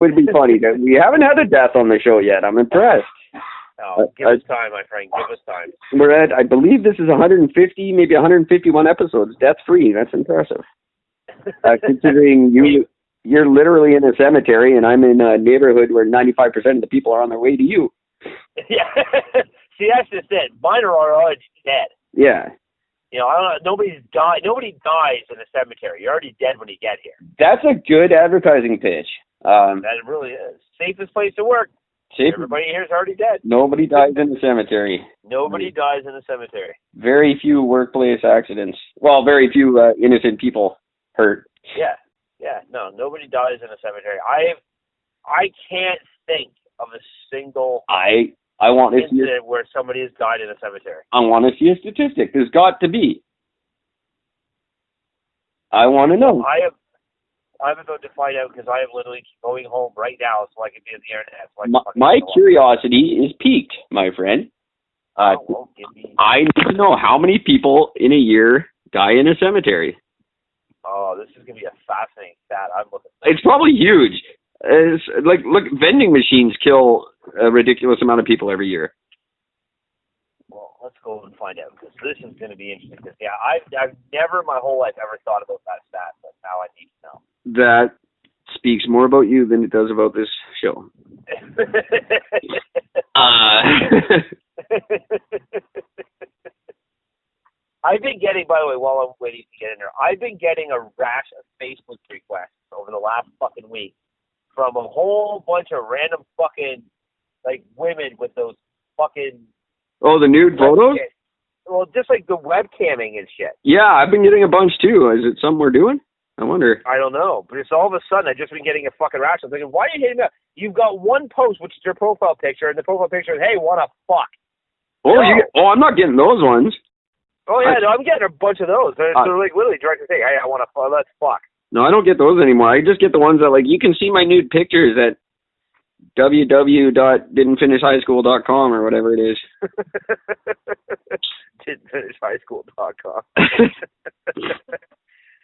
would be funny. We haven't had a death on the show yet. I'm impressed. Oh, give us time, my friend. Give us time. We're at, I believe this is 150, maybe 151 episodes, death-free. That's impressive. Considering you're literally in a cemetery, and I'm in a neighborhood where 95% of the people are on their way to you. Yeah. See, that's just it. Mine are already dead. Yeah. You know, nobody dies in a cemetery. You're already dead when you get here. That's a good advertising pitch. That really is. Safest place to work. Everybody here is already dead. Nobody dies in the cemetery. Nobody dies in the cemetery. Very few workplace accidents. Well, very few innocent people hurt. Yeah. No, nobody dies in a cemetery. I can't think of a single I want to see incident where somebody has died in a cemetery. I want to see a statistic. There's got to be. I want to know. I'm about to find out because I am literally going home right now so I can be on the internet. So my curiosity is piqued, my friend. I need to know how many people in a year die in a cemetery. Oh, this is going to be a fascinating stat. I'm looking. It's probably huge. It's like, look, vending machines kill a ridiculous amount of people every year. Well, let's go and find out because this is going to be interesting. Because I've never my whole life ever thought about that stat, but now I need to know. That speaks more about you than it does about this show. I've been getting, by the way, while I'm waiting to get in there, I've been getting a rash of Facebook requests over the last fucking week from a whole bunch of random fucking, like, women with those fucking... Oh, the nude photos? Well, just like the webcamming and shit. Yeah, I've been getting a bunch too. Is it something we're doing? I wonder. I don't know, but it's all of a sudden I've just been getting a fucking rash. I'm thinking, why are you hitting me up? You've got one post, which is your profile picture, and the profile picture is, hey, wanna fuck? Oh, no. I'm not getting those ones. Oh, yeah, no, I'm getting a bunch of those. They're like literally direct to say, hey, I want to fuck, let's fuck. No, I don't get those anymore. I just get the ones that, like, you can see my nude pictures at www.didn'tfinishhighschool.com or whatever it is. Didn'tfinishhighschool.com.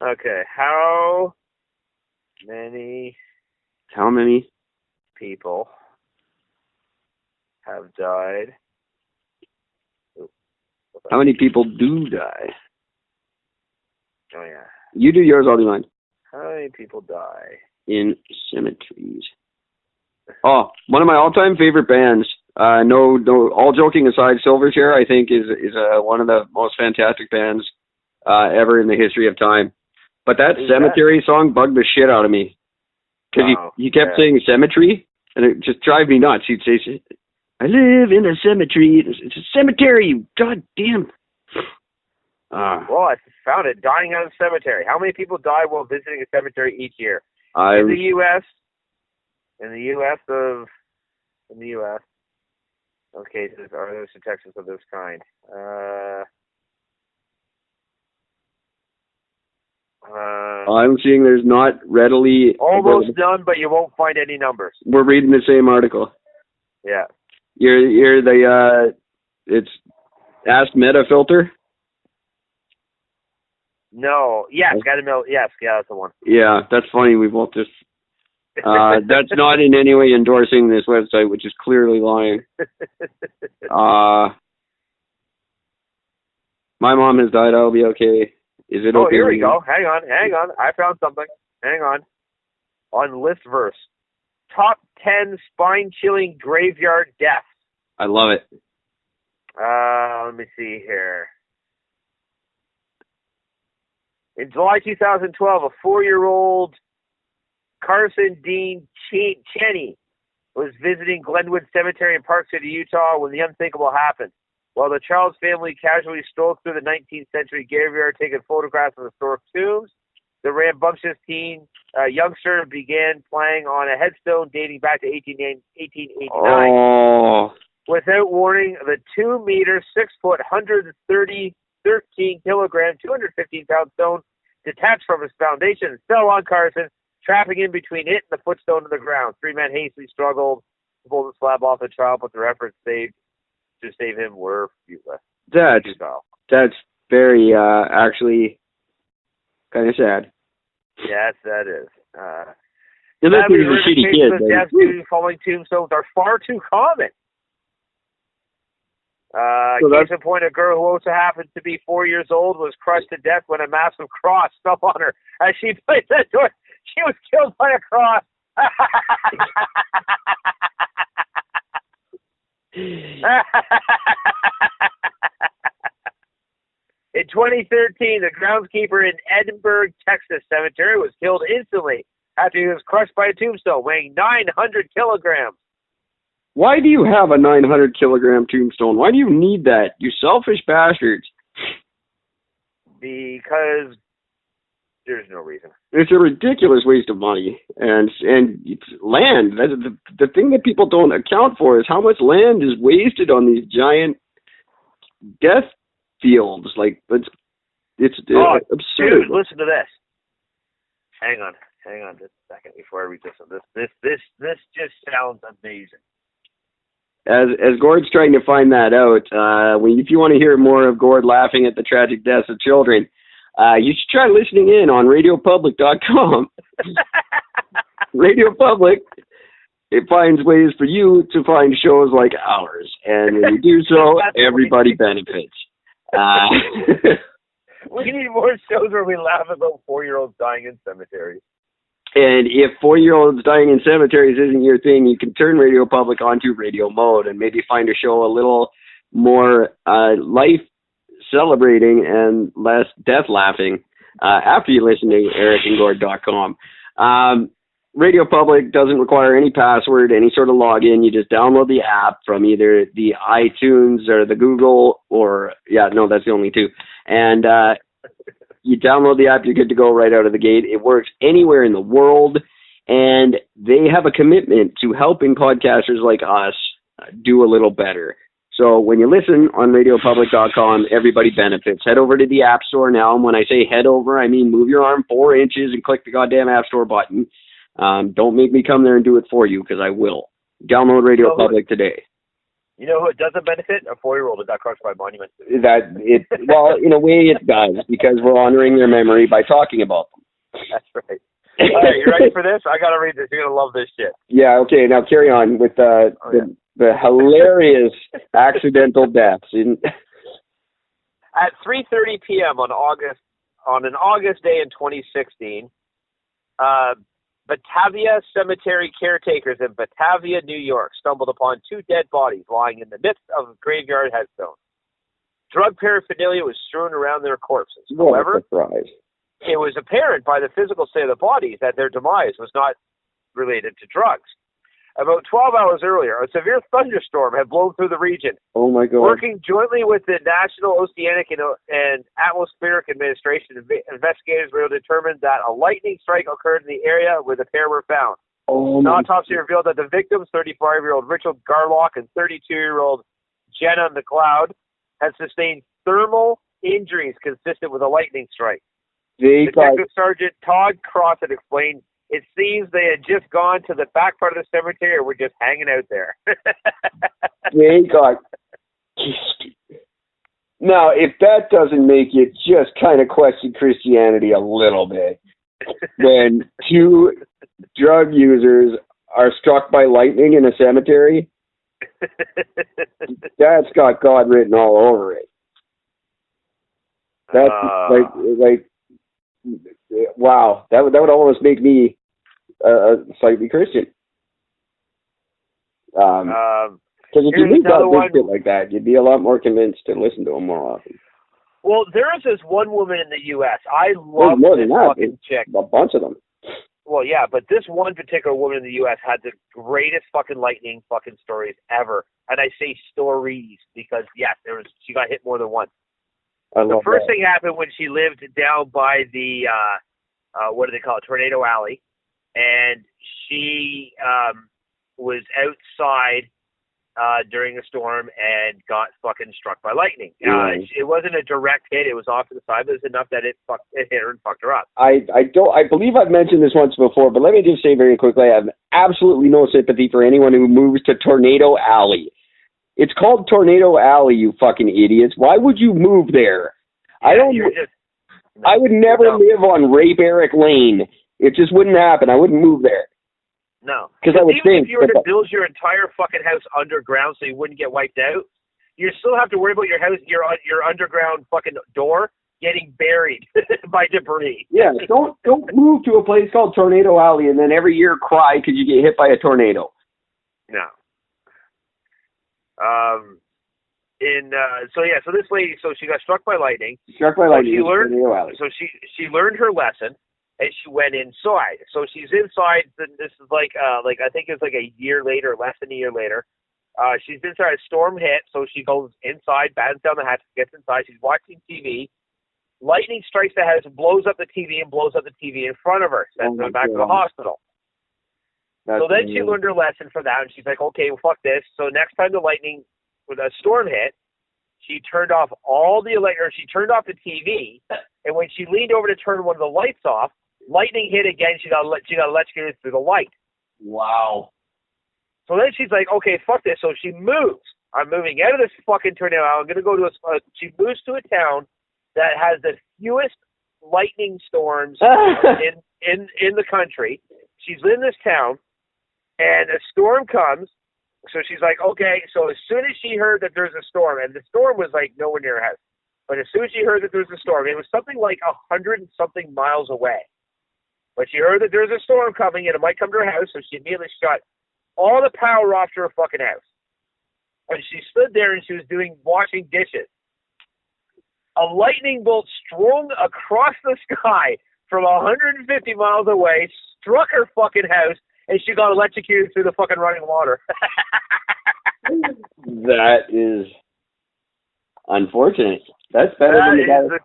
Okay, how many people have died? How many people do die? Oh, yeah. You do yours, I'll do mine. How many people die in cemeteries? Oh, one of my all-time favorite bands. No, all joking aside, Silverchair, I think, is one of the most fantastic bands ever in the history of time. But that cemetery song bugged the shit out of me. Because he kept saying cemetery, and it just drives me nuts. He'd say, I live in a cemetery. It's a cemetery. God damn. Well, I found it. Dying out of a cemetery. How many people die while visiting a cemetery each year? In the U.S. Okay, so are there statistics of this kind? I'm seeing there's not readily... Almost none, but you won't find any numbers. We're reading the same article. Yeah. You're the, it's Ask Meta filter? No. Yes, gotta know. Yes, yeah, that's the one. Yeah, that's funny. We both just... that's not in any way endorsing this website, which is clearly lying. My mom has died. I'll be okay. Is it okay? Oh, here we go. Hang on. I found something. Hang on. On Listverse. Top 10 spine-chilling graveyard deaths. I love it. Let me see here. In July 2012, a 4-year-old Carson Dean Cheney was visiting Glenwood Cemetery in Park City, Utah, when the unthinkable happened. While the child's family casually strolled through the 19th century graveyard taking photographs of historic tombs, the rambunctious youngster began playing on a headstone dating back to 1889. Oh. Without warning, the 2-meter, 6-foot, 13 kilogram, 215-pound stone detached from its foundation and fell on Carson, trapping in between it and the footstone to the ground. 3 men hastily struggled to pull the slab off the child, but their efforts to save him were useless. That's very, actually, kind of sad. Yes, that is. Unless he's a shitty kid. Deaths due to falling tombstones are far too common. Case in point, a girl who also happened to be 4 years old was crushed to death when a massive cross fell on her as she played the door. She was killed by a cross. In 2013, the groundskeeper in Edinburgh, Texas cemetery was killed instantly after he was crushed by a tombstone weighing 900 kilograms. Why do you have a 900-kilogram tombstone? Why do you need that? You selfish bastards. Because there's no reason. It's a ridiculous waste of money. And it's land. The thing that people don't account for is how much land is wasted on these giant death fields. Like, it's absurd. Dude, listen to this. Hang on just a second before I read this one. This just sounds amazing. As Gord's trying to find that out, if you want to hear more of Gord laughing at the tragic deaths of children, you should try listening in on radiopublic.com. Radio Public, it finds ways for you to find shows like ours. And when you do so, everybody benefits. We need more shows where we laugh about 4-year-olds dying in cemeteries. And if 4-year-olds dying in cemeteries isn't your thing, you can turn Radio Public onto radio mode and maybe find a show a little more life celebrating and less death laughing after you listen to ericandgord.com. Radio Public doesn't require any password, any sort of login. You just download the app from either the iTunes or the Google that's the only two. And you download the app, you're good to go right out of the gate. It works anywhere in the world, and they have a commitment to helping podcasters like us do a little better. So when you listen on radiopublic.com, everybody benefits. Head over to the App Store now, and when I say head over, I mean move your arm 4 inches and click the goddamn App Store button. Don't make me come there and do it for you, because I will. Download Radio Public today. You know who it doesn't benefit? A 4-year-old that got crushed by a monument. Well, in a way it does, because we're honoring their memory by talking about them. That's right. All right, you ready for this? I got to read this. You're going to love this shit. Yeah, okay. Now carry on with the hilarious accidental deaths. At 3:30 p.m. on an August day in 2016, Batavia cemetery caretakers in Batavia, New York, stumbled upon 2 dead bodies lying in the midst of a graveyard headstone. Drug paraphernalia was strewn around their corpses. However, it was apparent by the physical state of the bodies that their demise was not related to drugs. About 12 hours earlier, a severe thunderstorm had blown through the region. Oh, my God. Working jointly with the National Oceanic and Atmospheric Administration, investigators were able to determine that a lightning strike occurred in the area where the pair were found. An autopsy revealed that the victims, 35-year-old Richard Garlock and 32-year-old Jenna McLeod, had sustained thermal injuries consistent with a lightning strike. Detective Sergeant Todd Cross had explained, it seems they had just gone to the back part of the cemetery or were just hanging out there. They got kissed. Now, if that doesn't make you just kind of question Christianity a little bit, when 2 drug users are struck by lightning in a cemetery, that's got God written all over it. That's wow, that would almost make me slightly Christian. Because if you read that shit like that, you'd be a lot more convinced to listen to them more often. Well, there is this one woman in the U.S. I love this fucking chick. A bunch of them. Well, yeah, but this one particular woman in the U.S. had the greatest fucking lightning fucking stories ever. And I say stories because, yes, she got hit more than once. The first thing happened when she lived down by the, what do they call it, Tornado Alley. And she was outside during a storm and got fucking struck by lightning. It wasn't a direct hit. It was off to the side, but it was enough that it hit her and fucked her up. I believe I've mentioned this once before, but let me just say very quickly, I have absolutely no sympathy for anyone who moves to Tornado Alley. It's called Tornado Alley, you fucking idiots. Why would you move there? Yeah, I would never live on Ray Barrack Lane. It just wouldn't happen. I wouldn't move there. No. Because I would even think if you were to build your entire fucking house underground so you wouldn't get wiped out, you still have to worry about your house, your underground fucking door getting buried by debris. Yeah, don't move to a place called Tornado Alley and then every year cry because you get hit by a tornado. No. So this lady, so she got struck by lightning. Struck by lightning. So she learned her lesson, and she went inside. So she's inside. This is like I think it's like a year later, less than a year later. She's inside. A storm hit, so she goes inside, battens down the hatch, gets inside. She's watching TV. Lightning strikes the house, blows up the TV, and blows up the TV in front of her. Sends her back to the hospital. So then she learned her lesson from that, and she's like, okay, well, fuck this. So next time the lightning, with a storm hit, she turned off she turned off the TV, and when she leaned over to turn one of the lights off, lightning hit again. She got electrocuted through the light. Wow. So then she's like, okay, fuck this. So she moves. I'm moving out of this fucking tornado. I'm going to go to she moves to a town that has the fewest lightning storms in the country. She's in this town, and a storm comes. So she's like, okay. So as soon as she heard that there's a storm, and the storm was like nowhere near her house, but as soon as she heard that there's a storm, it was something like 100 and something miles away. But she heard that there's a storm coming, and it might come to her house, so she immediately shut all the power off to her fucking house. And she stood there and she was washing dishes. A lightning bolt strung across the sky from 150 miles away, struck her fucking house, and she got electrocuted through the fucking running water. That is unfortunate. That's better than the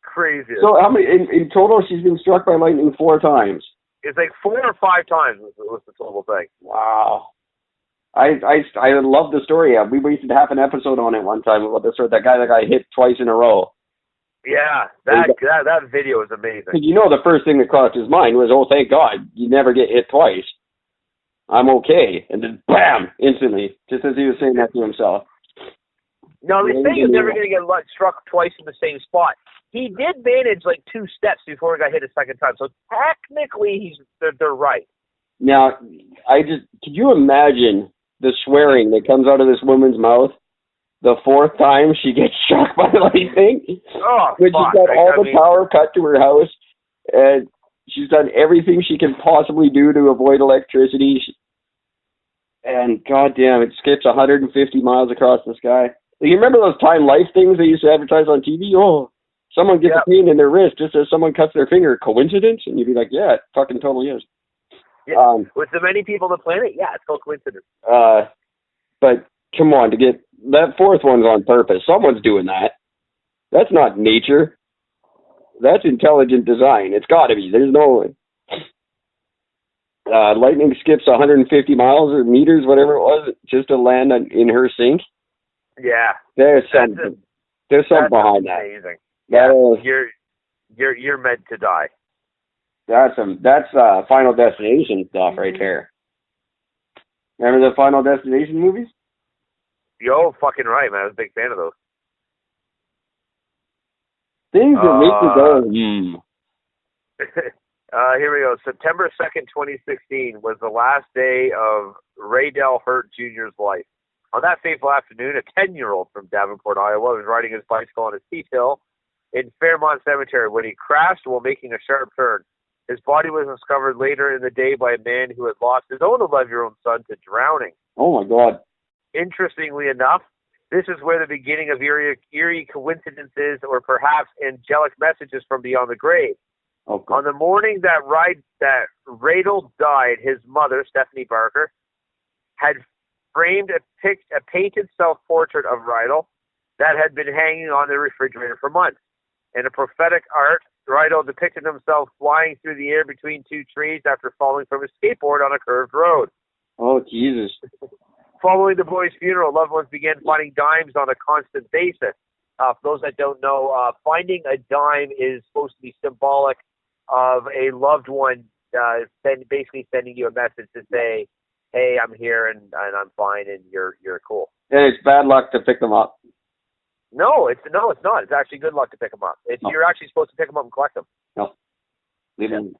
craziest. So how many in total? She's been struck by lightning 4 times. It's like 4 or 5 times was the total thing. Wow. I love the story. We wasted half an episode on it one time about the story. That guy that got hit twice in a row. Yeah, that video is amazing. You know, the first thing that crossed his mind was, oh, thank God, you never get hit twice. I'm okay. And then, bam, instantly, just as he was saying that to himself. No, they say you're never going to get struck twice in the same spot. He did manage like 2 steps before he got hit a second time. So technically, they're right. Now, could you imagine the swearing that comes out of this woman's mouth the 4th time she gets struck by lightning? Oh, when she's got all the power cut to her house, and she's done everything she can possibly do to avoid electricity. And goddamn, it skips 150 miles across the sky. You remember those Time Life things they used to advertise on TV? Oh, someone gets a pain in their wrist just as someone cuts their finger. Coincidence? And you'd be like, yeah, it fucking totally is. Yeah. With the many people on the planet, yeah, it's called coincidence. But come on, to get that 4th one's on purpose. Someone's doing that. That's not nature. That's intelligent design. It's got to be. There's no lightning skips 150 miles or meters, whatever it was, just to land in her sink. Yeah, there's something behind amazing. That. Yeah, you're meant to die. That's Final Destination stuff right there. Remember the Final Destination movies? Yo, fucking right, man. I was a big fan of those. Things that make you go, Here we go. September 2nd, 2016 was the last day of Ray Del Hurt Jr.'s life. On that fateful afternoon, a 10-year-old from Davenport, Iowa, was riding his bicycle on a steep hill in Fairmont Cemetery when he crashed while making a sharp turn. His body was discovered later in the day by a man who had lost his own 11-year-old son to drowning. Oh, my God. Interestingly enough, this is where the beginning of eerie coincidences or perhaps angelic messages from beyond the grave. Okay. On the morning that Radel died, his mother, Stephanie Barker, had framed a painted self-portrait of Radel that had been hanging on the refrigerator for months. In a prophetic art, Radel depicted himself flying through the air between 2 trees after falling from his skateboard on a curved road. Oh, Jesus. Following the boy's funeral, loved ones began finding dimes on a constant basis. For those that don't know, finding a dime is supposed to be symbolic of a loved one basically sending you a message to say, hey, I'm here and I'm fine and you're cool. And it's bad luck to pick them up. No, it's not. It's actually good luck to pick them up. You're actually supposed to pick them up and collect them. No. Leave them.